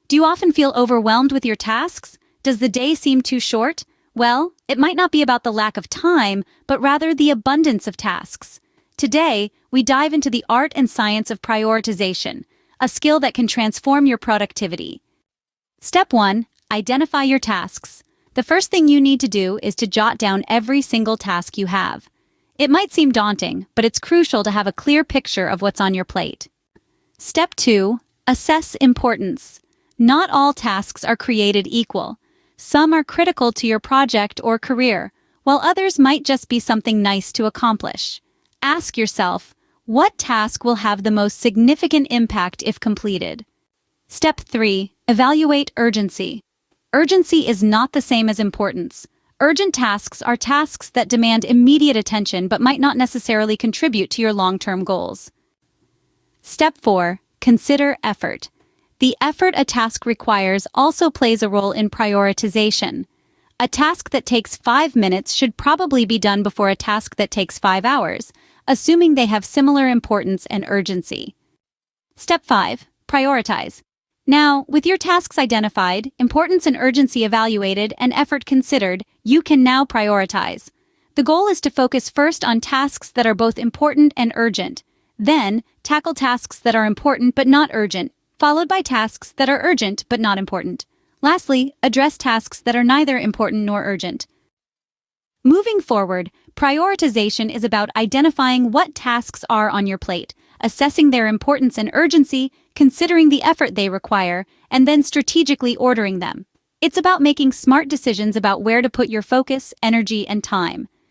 Do you often feel overwhelmed with your tasks? Does the day seem too short? Well, it might not be about the lack of time, but rather the abundance of tasks. Today, we dive into the art and science of prioritization, a skill that can transform your productivity. Step 1. Identify your tasks. The first thing you need to do is to jot down every single task you have. It might seem daunting, but it's crucial to have a clear picture of what's on your plate. Step 2. Assess importance. Not all tasks are created equal. Some are critical to your project or career, while others might just be something nice to accomplish. Ask yourself, what task will have the most significant impact if completed? Step 3. Evaluate urgency. Urgency is not the same as importance. Urgent tasks are tasks that demand immediate attention but might not necessarily contribute to your long-term goals. Step 4. Consider effort. The effort a task requires also plays a role in prioritization. A task that takes 5 minutes should probably be done before a task that takes 5 hours, assuming they have similar importance and urgency. Step 5. Prioritize. Now, with your tasks identified, importance and urgency evaluated, and effort considered, you can now prioritize. The goal is to focus first on tasks that are both important and urgent. Then, tackle tasks that are important but not urgent, followed by tasks that are urgent but not important. Lastly, address tasks that are neither important nor urgent. Moving forward, prioritization is about identifying what tasks are on your plate, assessing their importance and urgency, considering the effort they require, and then strategically ordering them. It's about making smart decisions about where to put your focus, energy, and time.